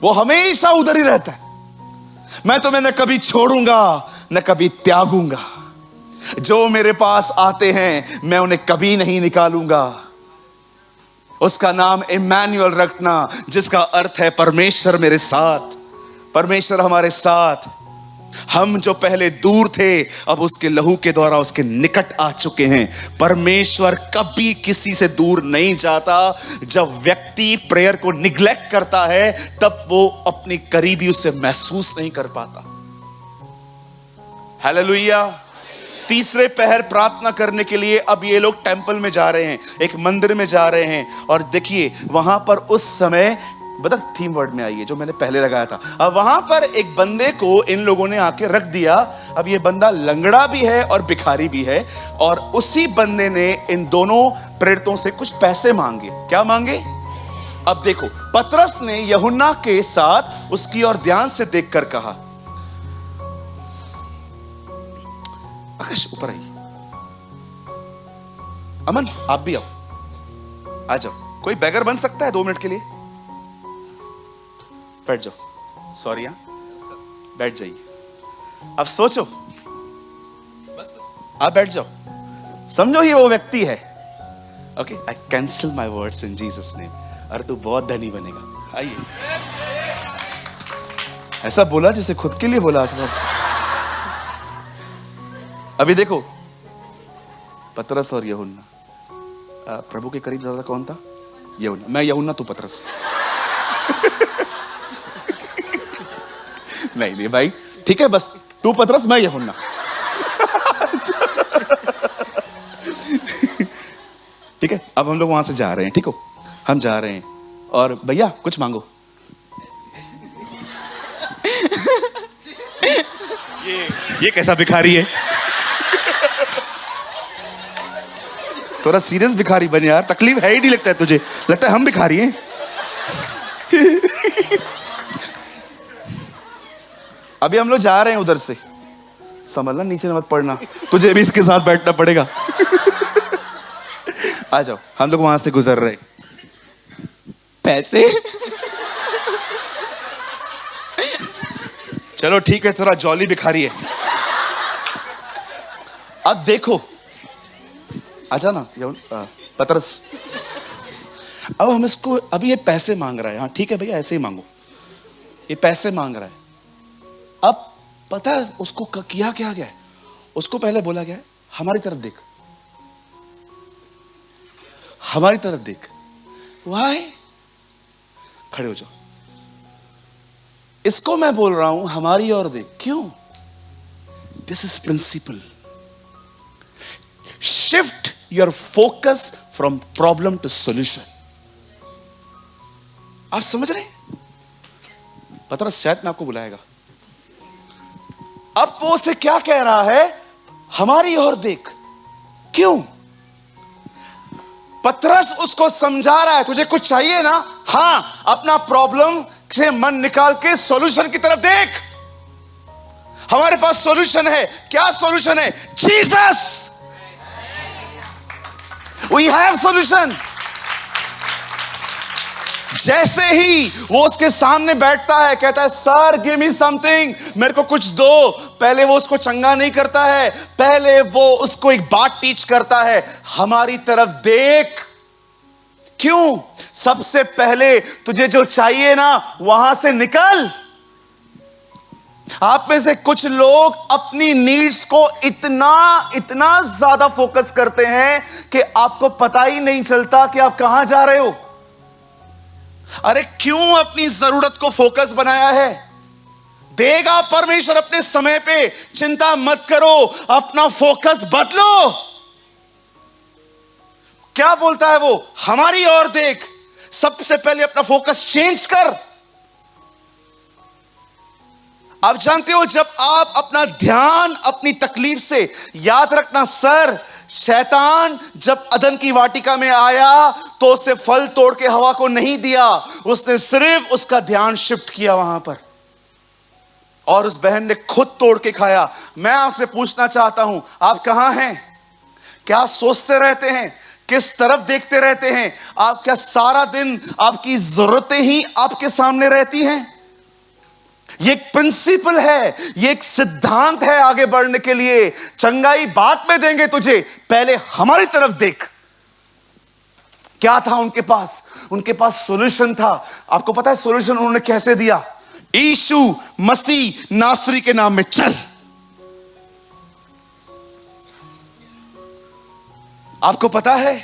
वो हमेशा उधर ही रहता है। मैं तुम्हें न कभी छोड़ूंगा न कभी त्यागूंगा। जो मेरे पास आते हैं मैं उन्हें कभी नहीं निकालूंगा। उसका नाम इम्मानुएल रखना, जिसका अर्थ है परमेश्वर मेरे साथ। परमेश्वर हमारे साथ। हम जो पहले दूर थे अब उसके लहू के द्वारा उसके निकट आ चुके हैं। परमेश्वर कभी किसी से दूर नहीं जाता। जब व्यक्ति प्रेयर को निग्लेक्ट करता है तब वो अपनी करीबी उससे महसूस नहीं कर पाता। हालेलुया। तीसरे पहर प्रार्थना करने के लिए अब ये लोग टेंपल में जा रहे हैं, एक मंदिर में जा रहे हैं। और देखिए वहां पर उस समय बता थीम वर्ड में आइए जो मैंने पहले लगाया था। अब वहां पर एक बंदे को इन लोगों ने आके रख दिया। अब ये बंदा लंगड़ा भी है और भिखारी भी है। और उसी बंदे ने इन दोनों प्रेरितों से कुछ पैसे मांगे। क्या मांगे? अब देखो, पतरस ने यूहन्ना के साथ उसकी ओर ध्यान से देखकर कहा, आकाश ऊपर आइए, अमन आप भी आओ, आ जाओ। कोई बैगर बन सकता है 2 मिनट के लिए? बैठ जाओ। सॉरी, यहां बैठ जाइए। अब सोचो, बस आप बैठ जाओ। समझो ये वो व्यक्ति है। Okay, I cancel my words in Jesus name. अरे तू बहुत धनी बनेगा। आइए। ऐसा बोला जैसे खुद के लिए बोला। अभी देखो, पतरस और यूहन्ना। प्रभु के करीब ज्यादा कौन था? यूहन्ना। मैं यूहन्ना, तू पतरस। नहीं भाई, ठीक है, बस तू पतरस मैं यूहन्ना। ठीक है, अब हम लोग वहां से जा रहे हैं। ठीक हो, हम जा रहे हैं और भैया कुछ मांगो। ये कैसा भिखारी है? थोड़ा सीरियस भिखारी बन यार। तकलीफ है ही नहीं लगता है तुझे? लगता है हम भिखारी हैं। अभी हम लोग जा रहे हैं उधर से। संभलना, नीचे मत पड़ना, तुझे भी इसके साथ बैठना पड़ेगा। आ जाओ, हम लोग वहां से गुजर रहे। पैसे? चलो ठीक है, थोड़ा जॉली भिखारी है। अब देखो, आजा ना पतरस। अब हम इसको, अभी ये पैसे मांग रहा है। हाँ ठीक है भैया, ऐसे ही मांगो। ये पैसे मांग रहा है। अब पता है उसको किया क्या गया है? उसको पहले बोला गया है, हमारी तरफ देख, हमारी तरफ देख। वाई? खड़े हो जाओ। इसको मैं बोल रहा हूं हमारी ओर देख। क्यों? This is principle. Shift your focus from problem to solution. आप समझ रहे? पतरस शायद में आपको बुलाएगा। अब वो उसे क्या कह रहा है? हमारी ओर देख। क्यों? पतरस उसको समझा रहा है, तुझे कुछ चाहिए ना? हां, अपना प्रॉब्लम से मन निकाल के सॉल्यूशन की तरफ देख। हमारे पास सॉल्यूशन है। क्या सॉल्यूशन है? जीसस। We have solution. जैसे ही वो उसके सामने बैठता है, कहता है सर गिव मी समथिंग, मेरे को कुछ दो। पहले वो उसको चंगा नहीं करता है, पहले वो उसको एक बात टीच करता है, हमारी तरफ देख। क्यों? सबसे पहले तुझे जो चाहिए ना वहां से निकल। आप में से कुछ लोग अपनी नीड्स को इतना ज्यादा फोकस करते हैं कि आपको पता ही नहीं चलता कि आप कहां जा रहे हो। अरे क्यों अपनी जरूरत को फोकस बनाया है? देगा परमेश्वर अपने समय पे, चिंता मत करो, अपना फोकस बदलो। क्या बोलता है वो? हमारी ओर देख। सबसे पहले अपना फोकस चेंज कर। आप जानते हो, जब आप अपना ध्यान अपनी तकलीफ से, याद रखना सर, शैतान जब अदन की वाटिका में आया तो उसे फल तोड़ के हवा को नहीं दिया, उसने सिर्फ उसका ध्यान शिफ्ट किया वहां पर, और उस बहन ने खुद तोड़ के खाया। मैं आपसे पूछना चाहता हूं, आप कहां हैं? क्या सोचते रहते हैं? किस तरफ देखते रहते हैं? आप क्या सारा दिन आपकी जरूरतें ही आपके सामने रहती हैं? ये एक प्रिंसिपल है, ये एक सिद्धांत है आगे बढ़ने के लिए। चंगाई बाद में देंगे तुझे, पहले हमारी तरफ देख। क्या था उनके पास? उनके पास सॉल्यूशन था। आपको पता है सॉल्यूशन उन्होंने कैसे दिया? यीशु मसीह नासरी के नाम में चल। आपको पता है,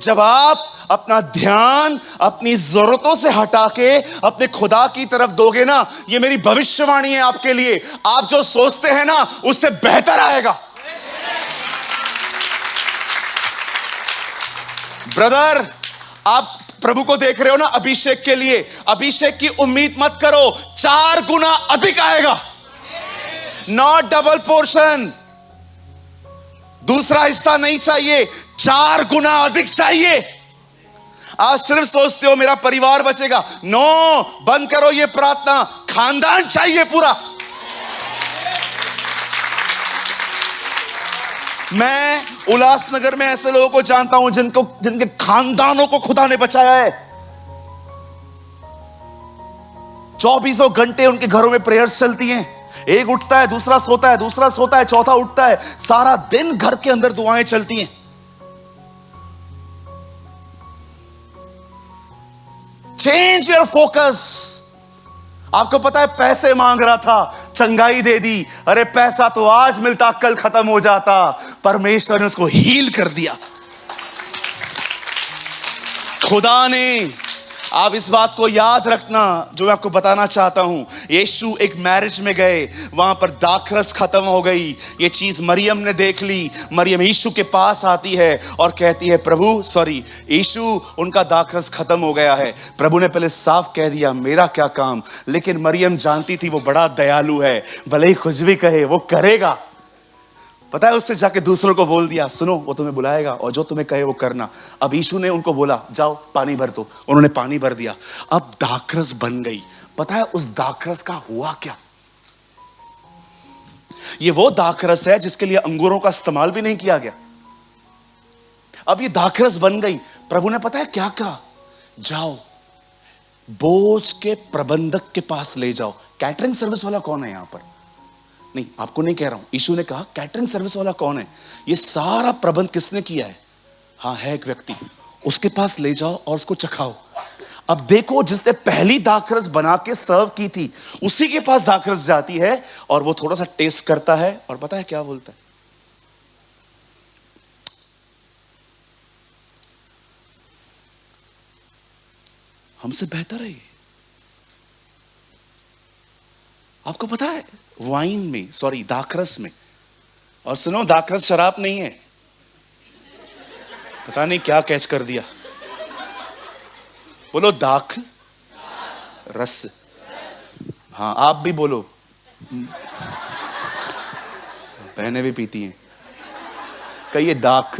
जब आप अपना ध्यान अपनी जरूरतों से हटा के अपने खुदा की तरफ दोगे ना, ये मेरी भविष्यवाणी है आपके लिए, आप जो सोचते हैं ना उससे बेहतर आएगा। ब्रदर, आप प्रभु को देख रहे हो ना अभिषेक के लिए, अभिषेक की उम्मीद मत करो, 4 गुना अधिक आएगा, नॉट डबल पोर्शन। दूसरा हिस्सा नहीं चाहिए, 4 गुना अधिक चाहिए। आप सिर्फ सोचते हो मेरा परिवार बचेगा, नो, बंद करो ये प्रार्थना, खानदान चाहिए पूरा। मैं उल्लासनगर में ऐसे लोगों को जानता हूं जिनके खानदानों को खुदा ने बचाया है। 24 घंटे उनके घरों में प्रेयर्स चलती हैं। एक उठता है, दूसरा सोता है, दूसरा सोता है, चौथा उठता है, सारा दिन घर के अंदर दुआएं चलती हैं। Change your focus. आपको पता है पैसे मांग रहा था, चंगाई दे दी। अरे पैसा तो आज मिलता, कल खत्म हो जाता। परमेश्वर ने उसको हील कर दिया, खुदा ने। आप इस बात को याद रखना जो मैं आपको बताना चाहता हूं। यीशु एक मैरिज में गए, वहां पर दाखरस खत्म हो गई। ये चीज मरियम ने देख ली। मरियम यीशु के पास आती है और कहती है, यीशु, उनका दाखरस खत्म हो गया है। प्रभु ने पहले साफ कह दिया, मेरा क्या काम। लेकिन मरियम जानती थी वो बड़ा दयालु है, भले ही कुछ भी कहे वो करेगा। पता है, उससे जाके दूसरों को बोल दिया, सुनो वो तुम्हें बुलाएगा और जो तुम्हें कहे वो करना। अब यीशु ने उनको बोला, जाओ पानी भर दो। उन्होंने पानी भर दिया, अब दाखरस बन गई। पता है उस दाखरस का हुआ क्या? ये वो दाखरस है जिसके लिए अंगूरों का इस्तेमाल भी नहीं किया गया। अब ये दाखरस बन गई। प्रभु ने पता है क्या कहा? जाओ बोझ के प्रबंधक के पास ले जाओ। कैटरिंग सर्विस वाला कौन है यहां पर? नहीं, आपको नहीं कह रहा हूं। यीशु ने कहा कैटरिंग सर्विस वाला कौन है? ये सारा प्रबंध किसने किया है? हाँ, है एक व्यक्ति, उसके पास ले जाओ और उसको चखाओ। अब देखो, जिसने पहली दाखरस बना के सर्व की थी, उसी के पास दाखरस जाती है और वो थोड़ा सा टेस्ट करता है और पता है क्या बोलता है? हमसे बेहतर है ये। आपको पता है वाइन में, सॉरी दाखरस में, और सुनो दाखरस शराब नहीं है। पता नहीं क्या कैच कर दिया। बोलो दाख रस। हाँ, आप भी बोलो। बहनें भी पीती हैं। कहिए दाख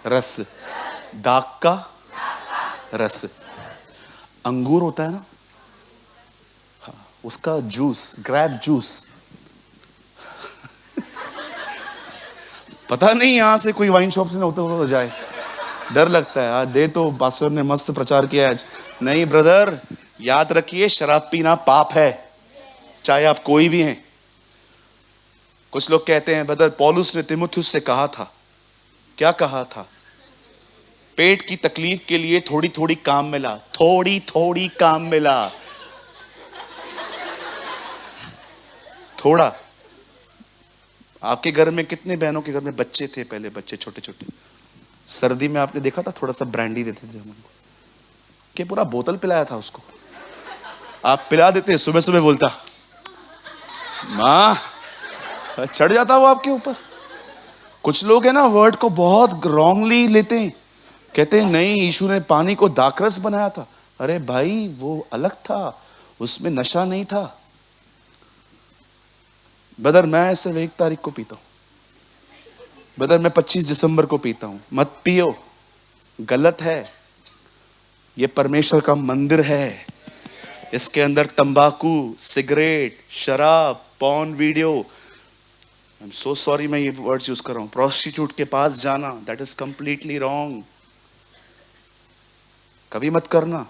रस। दाख का रस अंगूर होता है ना, उसका जूस, ग्रेप जूस। पता नहीं यहां से कोई वाइन शॉप से होता तो जाए, डर लगता है। आज दे तो पास्टर ने मस्त प्रचार किया आज। नहीं ब्रदर, याद रखिए शराब पीना पाप है, चाहे आप कोई भी हैं। कुछ लोग कहते हैं ब्रदर पौलुस ने तीमुथियुस से कहा था, क्या कहा था? पेट की तकलीफ के लिए थोड़ी थोड़ी काम मिला, थोड़ी थोड़ी काम मिला। थोड़ा। आपके घर में कितने बहनों के घर में बच्चे थे पहले, बच्चे छोटे छोटे, सर्दी में आपने देखा था थोड़ा सा ब्रांडी देते थे हम उनको, कि पूरा बोतल पिलाया था उसको। आप पिला देते, सुबह सुबह बोलता माँ, चढ़ जाता वो आपके ऊपर। कुछ लोग है ना वर्ड को बहुत रॉन्गली लेते हैं, कहते हैं नहीं यीशु ने पानी को दाखरस बनाया था। अरे भाई वो अलग था, उसमें नशा नहीं था। ब्रदर मैं सिर्फ 1 तारीख को पीता हूं, ब्रदर मैं 25 दिसंबर को पीता हूं। मत पियो, गलत है। ये परमेश्वर का मंदिर है, इसके अंदर तंबाकू, सिगरेट, शराब, porn video, I am so sorry मैं ये वर्ड्स यूज कर रहा हूं, प्रोस्टिट्यूट के पास जाना, दैट इज कंप्लीटली रॉन्ग। कभी मत करना।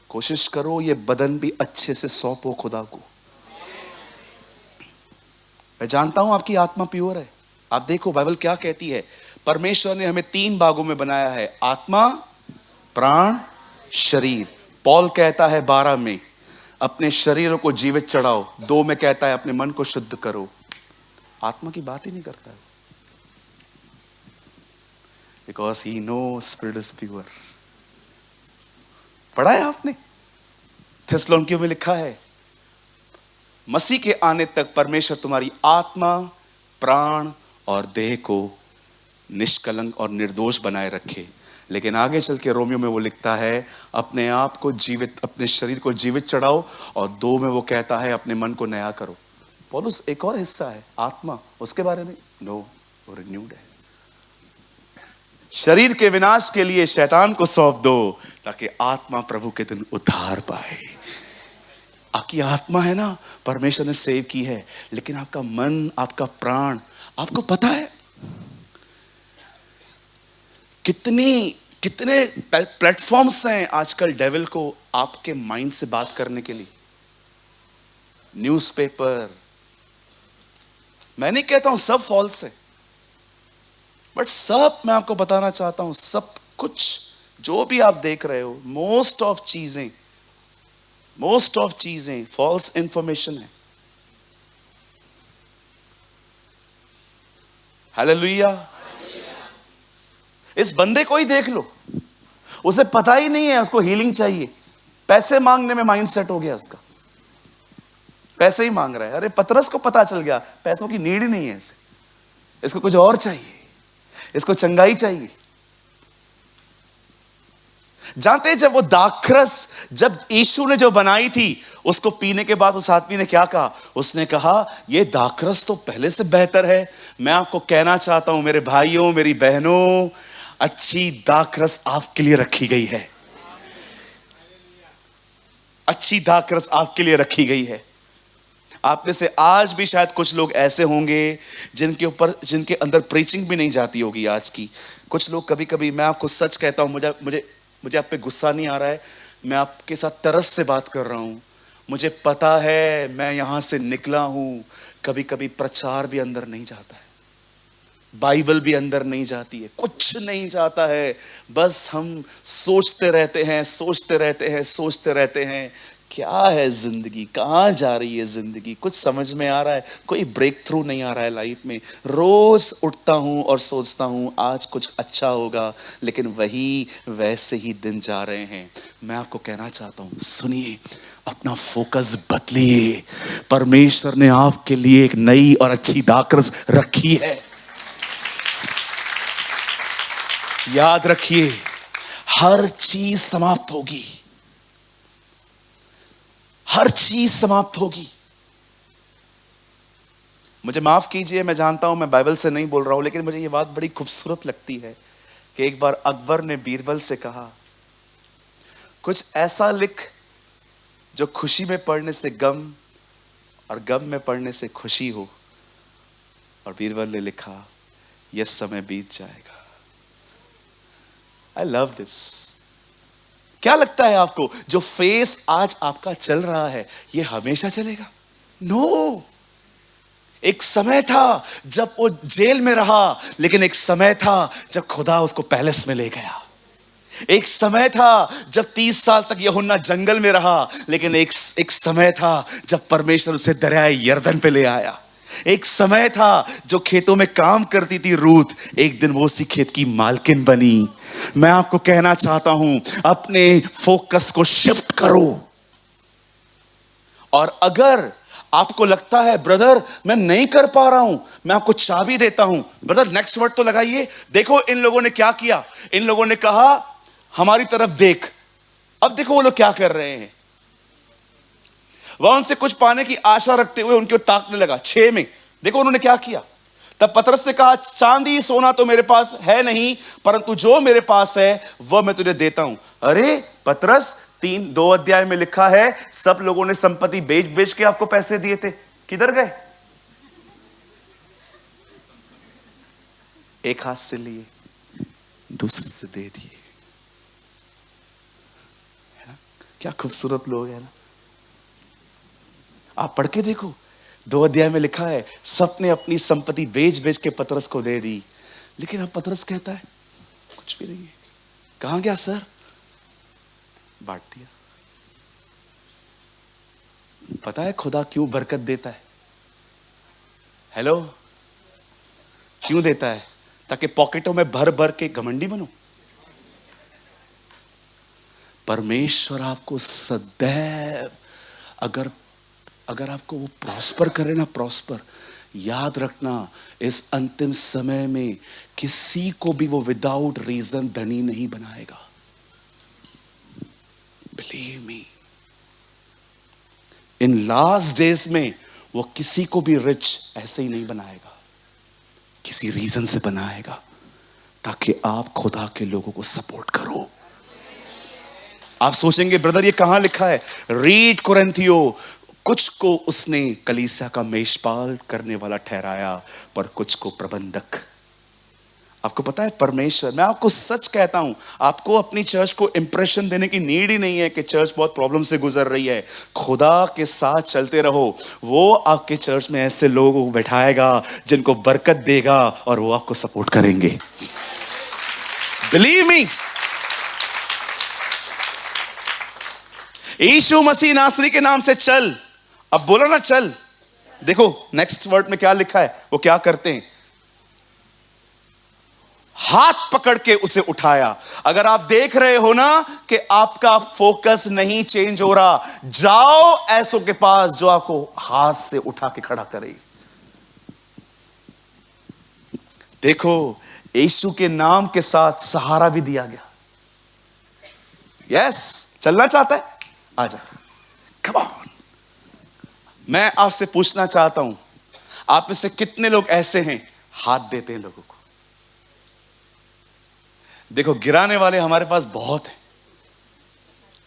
कोशिश करो ये बदन भी अच्छे से सौंपो खुदा को। मैं जानता हूं आपकी आत्मा प्योर है। आप देखो बाइबल क्या कहती है, परमेश्वर ने हमें 3 भागों में बनाया है, आत्मा, प्राण, शरीर। पौल कहता है 12 में अपने शरीरों को जीवित चढ़ाओ, 2 में कहता है अपने मन को शुद्ध करो। आत्मा की बात ही नहीं करता है, because he no spirit is pure. पढ़ा है आपने, थिस्सलुनीकियों में लिखा है मसीह के आने तक परमेश्वर तुम्हारी आत्मा, प्राण और देह को निष्कलंक और निर्दोष बनाए रखे। लेकिन आगे चल के रोमियो में वो लिखता है अपने आप को जीवित, अपने शरीर को जीवित चढ़ाओ, और 2 में वो कहता है अपने मन को नया करो। पौलुस एक और हिस्सा है आत्मा, उसके बारे में नो, वो रिन्यूड है। शरीर के विनाश के लिए शैतान को सौंप दो ताकि आत्मा प्रभु के दिन उद्धार पाए। आपकी आत्मा है ना, परमेश्वर ने सेव की है, लेकिन आपका मन, आपका प्राण, आपको पता है कितने प्लेटफॉर्म्स हैं आजकल डेविल को आपके माइंड से बात करने के लिए। न्यूज़पेपर, मैं नहीं कहता हूं सब फॉल्स है, बट सब मैं आपको बताना चाहता हूं, सब कुछ जो भी आप देख रहे हो, मोस्ट ऑफ चीजें फॉल्स इंफॉर्मेशन है। हालेलुया। इस बंदे को ही देख लो, उसे पता ही नहीं है उसको हीलिंग चाहिए, पैसे मांगने में माइंड सेट हो गया उसका, पैसे ही मांग रहा है। अरे पतरस को पता चल गया पैसों की नीड ही नहीं है इसे, इसको कुछ और चाहिए, इसको चंगाई चाहिए। जानते हैं जब वो दाखरस, जब यीशु ने जो बनाई थी, उसको पीने के बाद उस आदमी ने क्या कहा? उसने कहा ये दाखरस तो पहले से बेहतर है। मैं आपको कहना चाहता हूं मेरे भाइयों, मेरी बहनों, अच्छी दाखरस आपके लिए रखी गई है। अच्छी दाखरस आपके लिए रखी गई है। आप में से आज भी शायद कुछ लोग ऐसे होंगे जिनके अंदर प्रीचिंग भी नहीं जाती होगी आज की। कुछ लोग कभी कभी, मैं आपको सच कहता हूं, मुझे आप पे गुस्सा नहीं आ रहा है, मैं आपके साथ तरस से बात कर रहा हूं। मुझे पता है, मैं यहां से निकला हूं, कभी कभी प्रचार भी अंदर नहीं जाता है, बाइबल भी अंदर नहीं जाती है, कुछ नहीं जाता है। बस हम सोचते रहते हैं क्या है जिंदगी, कहां जा रही है जिंदगी, कुछ समझ में आ रहा है? कोई ब्रेक थ्रू नहीं आ रहा है लाइफ में। रोज उठता हूं और सोचता हूं आज कुछ अच्छा होगा, लेकिन वही वैसे ही दिन जा रहे हैं। मैं आपको कहना चाहता हूं, सुनिए, अपना फोकस बदलिए। परमेश्वर ने आपके लिए एक नई और अच्छी दाखरस रखी है। याद रखिए, हर चीज समाप्त होगी, हर चीज समाप्त होगी। मुझे माफ कीजिए, मैं जानता हूं मैं बाइबल से नहीं बोल रहा हूं, लेकिन मुझे यह बात बड़ी खूबसूरत लगती है कि एक बार अकबर ने बीरबल से कहा, कुछ ऐसा लिख जो खुशी में पढ़ने से गम और गम में पढ़ने से खुशी हो। और बीरबल ने लिखा, यह समय बीत जाएगा। I love this. क्या लगता है आपको, जो फेस आज आपका चल रहा है, यह हमेशा चलेगा? नो। एक समय था जब वो जेल में रहा, लेकिन एक समय था जब खुदा उसको पैलेस में ले गया। एक समय था जब 30 साल तक यूहन्ना जंगल में रहा, लेकिन एक समय था जब परमेश्वर उसे दरियाए यरदन पे ले आया। एक समय था जो खेतों में काम करती थी रूथ, एक दिन वो उसी खेत की मालकिन बनी। मैं आपको कहना चाहता हूं, अपने फोकस को शिफ्ट करो। और अगर आपको लगता है ब्रदर मैं नहीं कर पा रहा हूं, मैं आपको चाबी देता हूं। ब्रदर नेक्स्ट वर्ड तो लगाइए। देखो इन लोगों ने क्या किया, इन लोगों ने कहा हमारी तरफ देख। अब देखो वो लोग क्या कर रहे हैं, वह उनसे कुछ पाने की आशा रखते हुए उनके ताकने लगा। 6 में देखो उन्होंने क्या किया। तब पतरस ने कहा, चांदी सोना तो मेरे पास है नहीं, परंतु जो मेरे पास है वह मैं तुझे देता हूं। अरे पतरस, 2 अध्याय में लिखा है सब लोगों ने संपत्ति बेच बेच के आपको पैसे दिए थे, किधर गए? एक हाथ से लिए, दूसरे से दे दिए। क्या खूबसूरत लोग हैं ना। आप पढ़ के देखो, 2 अध्याय में लिखा है सबने अपनी संपत्ति बेच बेच के पतरस को दे दी, लेकिन अब पतरस कहता है कुछ भी नहीं है। कहां गया सर? बांट दिया। पता है खुदा क्यों बरकत देता है? हेलो, क्यों देता है? ताकि पॉकेटों में भर भर के घमंडी बनो। परमेश्वर आपको सदैव अगर आपको वो प्रॉस्पर करे ना, प्रॉस्पर, याद रखना इस अंतिम समय में किसी को भी वो विदाउट रीजन धनी नहीं बनाएगा। Believe me, in last days में वो किसी को भी रिच ऐसे ही नहीं बनाएगा, किसी रीजन से बनाएगा, ताकि आप खुदा के लोगों को सपोर्ट करो। आप सोचेंगे ब्रदर ये कहां लिखा है? रीड कोरिन्थियो, कुछ को उसने कलीसिया का मेषपाल करने वाला ठहराया, पर कुछ को प्रबंधक। आपको पता है परमेश्वर, मैं आपको सच कहता हूं, आपको अपनी चर्च को इंप्रेशन देने की नीड ही नहीं है कि चर्च बहुत प्रॉब्लम से गुजर रही है। खुदा के साथ चलते रहो, वो आपके चर्च में ऐसे लोगों को बैठाएगा जिनको बरकत देगा और वो आपको सपोर्ट करेंगे। बिलीव मी, यीशु मसीह नासरी के नाम से चल। अब बोलो ना चल। देखो नेक्स्ट वर्ड में क्या लिखा है, वो क्या करते हैं? हाथ पकड़ के उसे उठाया। अगर आप देख रहे हो ना कि आपका फोकस नहीं चेंज हो रहा, जाओ ऐसों के पास जो आपको हाथ से उठा के खड़ा करे। देखो यीशु के नाम के साथ सहारा भी दिया गया। यस, चलना चाहता है? आजा, कम ऑन। मैं आपसे पूछना चाहता हूं, आप में से कितने लोग ऐसे हैं हाथ देते हैं लोगों को? देखो गिराने वाले हमारे पास बहुत हैं,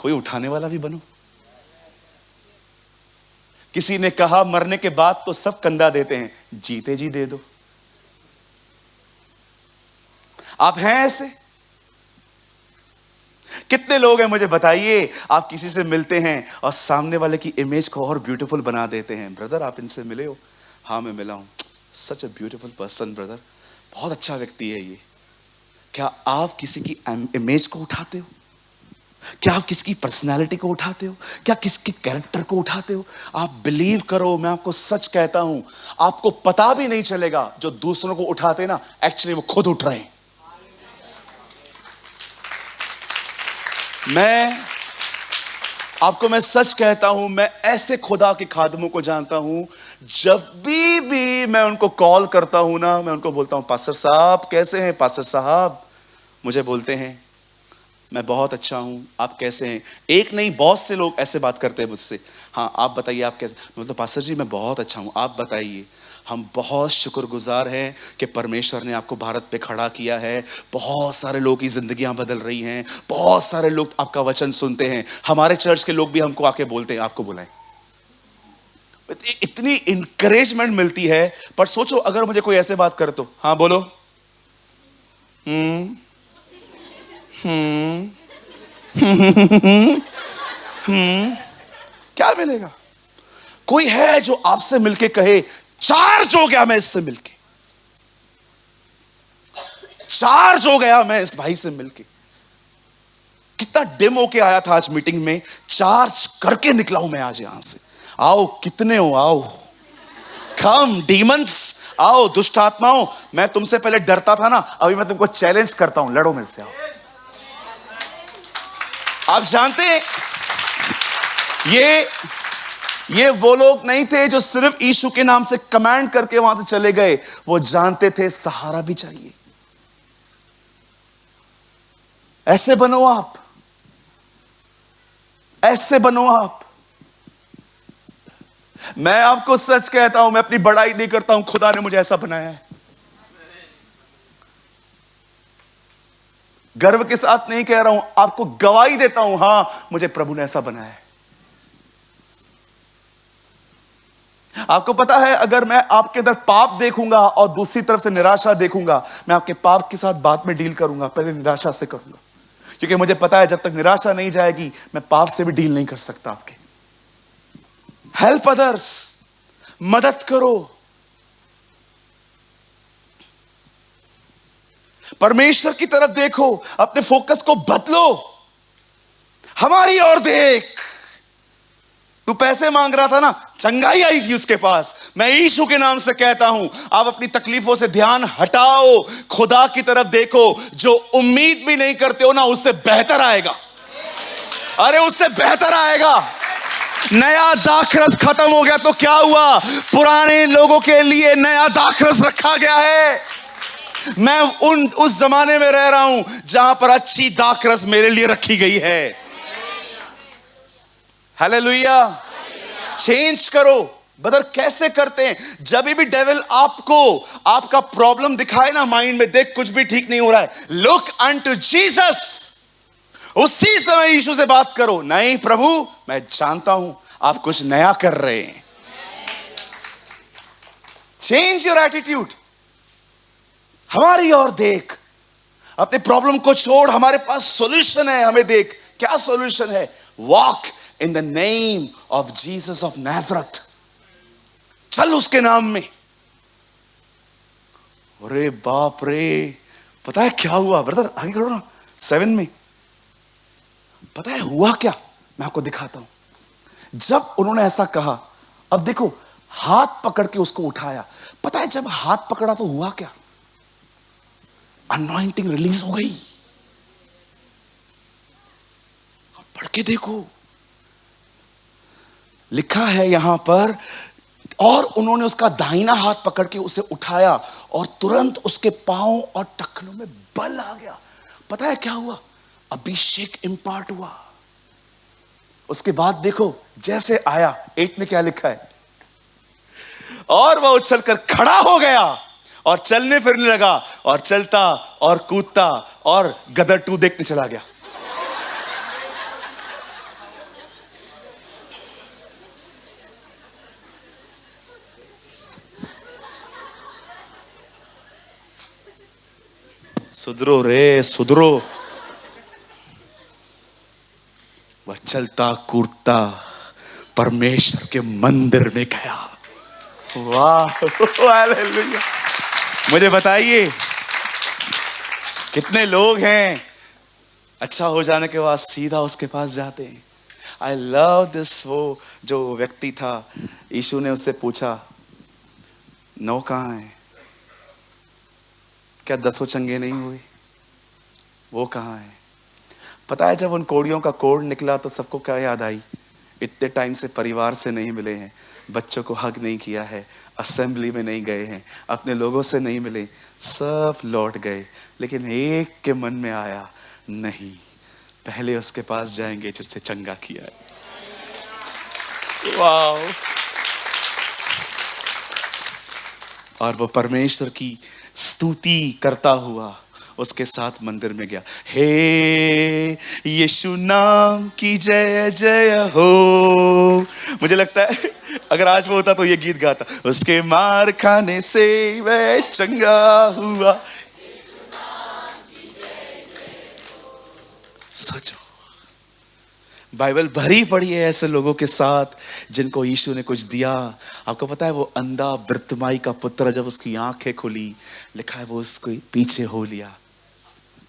कोई उठाने वाला भी बनो। किसी ने कहा मरने के बाद तो सब कंधा देते हैं, जीते जी दे दो। आप हैं ऐसे? कितने लोग हैं मुझे बताइए, आप किसी से मिलते हैं और सामने वाले की इमेज को और ब्यूटीफुल बना देते हैं। ब्रदर आप इनसे मिले हो? हाँ मैं मिला हूं। सच अ ब्यूटीफुल पर्सन ब्रदर, बहुत अच्छा व्यक्ति है ये। क्या आप किसी की इमेज को उठाते हो? क्या आप किसकी पर्सनालिटी को उठाते हो? क्या किसके कैरेक्टर को उठाते हो? आप बिलीव करो, मैं आपको सच कहता हूं, आपको पता भी नहीं चलेगा जो दूसरों को उठाते ना, एक्चुअली वो खुद उठ रहे हैं। मैं सच कहता हूं, मैं ऐसे खुदा के खादमों को जानता हूं, जब भी मैं उनको कॉल करता हूं ना, मैं उनको बोलता हूं पास्टर साहब कैसे हैं? पास्टर साहब मुझे बोलते हैं मैं बहुत अच्छा हूं, आप कैसे हैं? एक नहीं बहुत से लोग ऐसे बात करते हैं मुझसे, हाँ आप बताइए आप कैसे? मैं बोलता पास्टर जी मैं बहुत अच्छा हूं, आप बताइए। हम बहुत शुक्रगुजार हैं कि परमेश्वर ने आपको भारत पे खड़ा किया है। बहुत सारे लोगों की जिंदगियां बदल रही हैं, बहुत सारे लोग आपका वचन सुनते हैं। हमारे चर्च के लोग भी हमको आके बोलते हैं आपको बुलाएं। इतनी इंकरेजमेंट मिलती है। पर सोचो अगर मुझे कोई ऐसे बात करे तो, हाँ बोलो, क्या मिलेगा? कोई है जो आपसे मिलके कहे चार्ज हो गया मैं इससे मिलके, चार्ज हो गया मैं इस भाई से मिलके, कितना डिम होके आया था आज मीटिंग में, चार्ज करके निकला हूं मैं आज यहां से। आओ कितने हो, आओ, कम डीमंस, आओ दुष्ट आत्माओं। मैं तुमसे पहले डरता था ना, अभी मैं तुमको चैलेंज करता हूं, लड़ो मेरे से, आओ। आप जानते हैं ये वो लोग नहीं थे जो सिर्फ यीशु के नाम से कमांड करके वहां से चले गए, वो जानते थे सहारा भी चाहिए। ऐसे बनो आप, ऐसे बनो आप। मैं आपको सच कहता हूं, मैं अपनी बड़ाई नहीं करता हूं, खुदा ने मुझे ऐसा बनाया है। गर्व के साथ नहीं कह रहा हूं, आपको गवाही देता हूं, हां मुझे प्रभु ने ऐसा बनाया है। आपको पता है अगर मैं आपके अंदर पाप देखूंगा और दूसरी तरफ से निराशा देखूंगा, मैं आपके पाप के साथ बाद में डील करूंगा, पहले निराशा से करूंगा। क्योंकि मुझे पता है जब तक निराशा नहीं जाएगी मैं पाप से भी डील नहीं कर सकता आपके। हेल्प अदर्स, मदद करो। परमेश्वर की तरफ देखो, अपने फोकस को बदलो। हमारी ओर देख। तू पैसे मांग रहा था ना, चंगाई आई थी उसके पास। मैं यीशु के नाम से कहता हूं, आप अपनी तकलीफों से ध्यान हटाओ, खुदा की तरफ देखो। जो उम्मीद भी नहीं करते हो ना, उससे बेहतर आएगा। अरे उससे बेहतर आएगा। नया दाखरस खत्म हो गया तो क्या हुआ? पुराने लोगों के लिए नया दाखरस रखा गया है। मैं उस जमाने में रह रहा हूं जहां पर अच्छी दाखरस मेरे लिए रखी गई है। हालेलुया। चेंज करो। ब्रदर कैसे करते हैं? जब भी डेविल आपको आपका प्रॉब्लम दिखाए ना, माइंड में देख कुछ भी ठीक नहीं हो रहा है, लुक अनटू जीसस। उसी समय यीशु से बात करो। नहीं प्रभु, मैं जानता हूं आप कुछ नया कर रहे हैं। Change your attitude. हमारी ओर देख, अपने प्रॉब्लम को छोड़, हमारे पास सॉल्यूशन है। हमें देख, क्या सॉल्यूशन है? Walk in the name of Jesus of Nazareth. चल उसके नाम में। अरे बाप रे, पता है क्या हुआ ब्रदर? आगे करो ना 7 में। पता है हुआ क्या? मैं आपको दिखाता हूं। जब उन्होंने ऐसा कहा, अब देखो, हाथ पकड़ के उसको उठाया। पता है जब हाथ पकड़ा तो हुआ क्या? अनॉइंटिंग रिलीज हो गई। अब पढ़ के देखो, लिखा है यहां पर, और उन्होंने उसका दाहिना हाथ पकड़ के उसे उठाया और तुरंत उसके पांव और टखनों में बल आ गया। पता है क्या हुआ? अभिषेक इंपार्ट हुआ। उसके बाद देखो, जैसे आया, 8 में क्या लिखा है? और वह उछलकर खड़ा हो गया और चलने फिरने लगा और चलता और कूदता और गदर 2 देखने चला गया। सुधरो रे, सुधरो। वह चलता कूदता परमेश्वर के मंदिर में गया। वाह, हालेलुया। मुझे बताइए कितने लोग हैं अच्छा हो जाने के बाद सीधा उसके पास जाते हैं। I love this. वो जो व्यक्ति था, यीशु ने उससे पूछा, 9 कहां है? क्या 10 चंगे नहीं हुए? वो कहां है? पता है जब उन कोड़ियों का कोड निकला तो सबको क्या याद आई? इतने टाइम से परिवार से नहीं मिले हैं, बच्चों को हग नहीं किया है, असेंबली में नहीं गए हैं, अपने लोगों से नहीं मिले, सब लौट गए। लेकिन एक के मन में आया, नहीं, पहले उसके पास जाएंगे जिससे चंगा किया है। वाह। और वो परमेश्वर की स्तुति करता हुआ उसके साथ मंदिर में गया। हे यीशु नाम की जय जय हो। मुझे लगता है अगर आज वो होता तो ये गीत गाता, उसके मार खाने से वह चंगा हुआ। सोचो, बाइबल भरी पड़ी है ऐसे लोगों के साथ जिनको यीशु ने कुछ दिया। आपको पता है वो अंधा बर्तिमाई का पुत्र, जब उसकी आंखें खुली, लिखा है वो उसको पीछे हो लिया।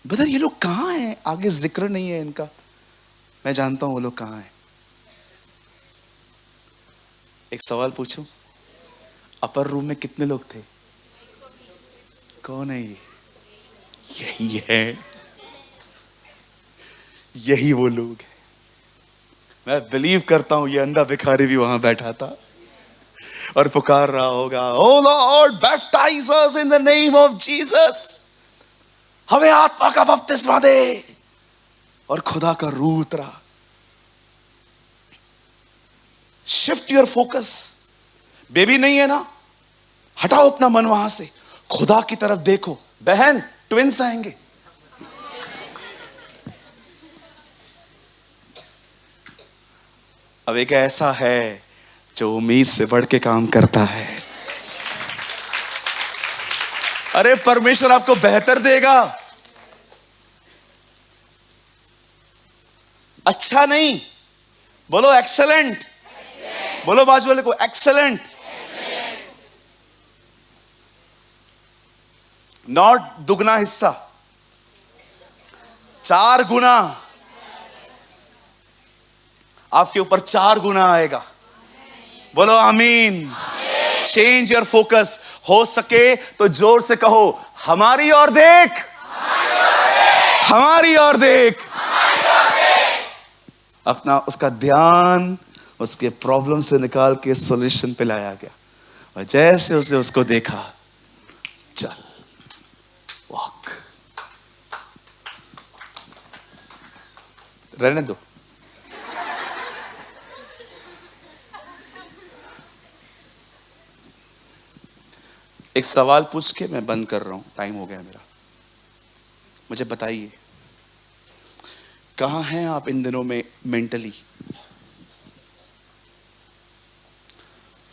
ब्रदर ये लोग कहां हैं? आगे जिक्र नहीं है इनका। मैं जानता हूं वो लोग कहां हैं। एक सवाल पूछूं, अपर रूम में कितने लोग थे? कौन है ये? यही है, यही वो लोग हैं। मैं बिलीव करता हूं ये अंधा भिखारी भी वहां बैठा था और पुकार रहा होगा, O lord baptise us in the name of Jesus. हमें आत्मा का बपतिस्मा दे। और खुदा का रूह उतरा। Shift your focus. बेबी नहीं है ना, हटाओ अपना मन वहां से, खुदा की तरफ देखो। बहन, ट्विंस आएंगे। अब एक ऐसा है जो उम्मीद से बढ़ के काम करता है। अरे परमेश्वर आपको बेहतर देगा। अच्छा नहीं, बोलो एक्सेलेंट, बोलो बाजू वाले को एक्सेलेंट, नॉट दुगना हिस्सा, 4 गुना आपके ऊपर, 4 गुना आएगा। बोलो आमीन। Change your focus. हो सके तो जोर से कहो, हमारी ओर देख, हमारी ओर देख। अपना उसका ध्यान उसके प्रॉब्लम से निकाल के सॉल्यूशन पे लाया गया, और जैसे उसने उसको देखा, चल वॉक, रहने दो। एक सवाल पूछ के मैं बंद कर रहा हूं, टाइम हो गया मेरा। मुझे बताइए, कहां हैं आप इन दिनों में मेंटली?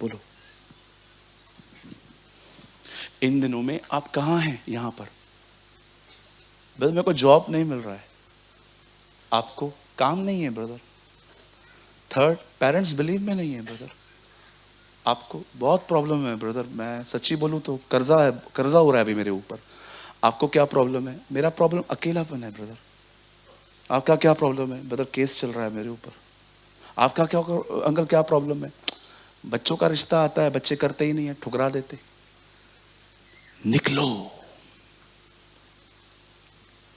बोलो, इन दिनों में आप कहां हैं? यहां पर ब्रदर मेरे को जॉब नहीं मिल रहा है, आपको काम नहीं है ब्रदर। थर्ड, पेरेंट्स बिलीव में नहीं है ब्रदर, आपको बहुत प्रॉब्लम है ब्रदर। मैं सच्ची बोलूं तो कर्जा है, कर्जा हो रहा है अभी मेरे ऊपर। आपको क्या प्रॉब्लम है? मेरा प्रॉब्लम अकेलापन है ब्रदर। आपका क्या प्रॉब्लम है? ब्रदर केस चल रहा है मेरे ऊपर। आपका क्या अंकल क्या प्रॉब्लम है? बच्चों का रिश्ता आता है, बच्चे करते ही नहीं है, ठुकरा देते। निकलो,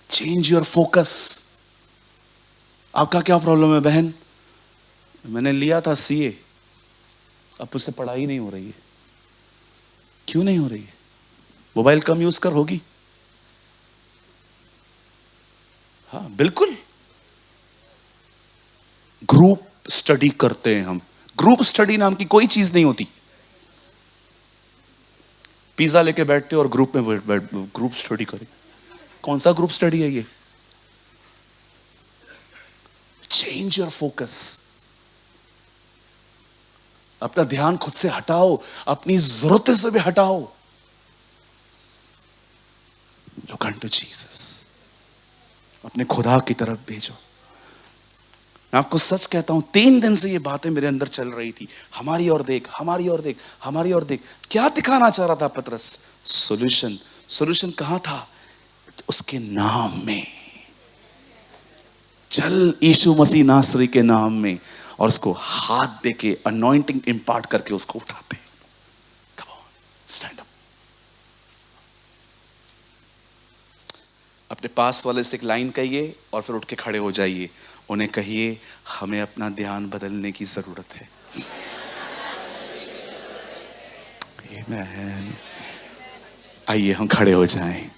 चेंज योर फोकस। आपका क्या प्रॉब्लम है बहन? मैंने लिया था सीए, अब उससे पढ़ाई नहीं हो रही है। क्यों नहीं हो रही है? मोबाइल कम यूज कर होगी। हाँ बिल्कुल, ग्रुप स्टडी करते हैं हम। ग्रुप स्टडी नाम की कोई चीज नहीं होती। पिज्जा लेके बैठते और ग्रुप में ग्रुप स्टडी करें। कौन सा ग्रुप स्टडी है ये? Change your focus. अपना ध्यान खुद से हटाओ, अपनी जरूरत से भी हटाओ। लुक अनटू जीसस, अपने खुदा की तरफ भेजो। मैं आपको सच कहता हूं, 3 दिन से ये बातें मेरे अंदर चल रही थी। हमारी ओर देख, हमारी ओर देख, हमारी ओर देख। क्या दिखाना चाह रहा था पतरस? सॉल्यूशन। सॉल्यूशन कहां था? उसके नाम में। चल यीशु मसीह नासरी के नाम में, और उसको हाथ देके अनॉइंटिंग इंपार्ट करके उसको उठाते। Come on, stand up. अपने पास वाले से एक लाइन कहिए और फिर उठ के खड़े हो जाइए। उन्हें कहिए, हमें अपना ध्यान बदलने की जरूरत है। आइए हम खड़े हो जाएं।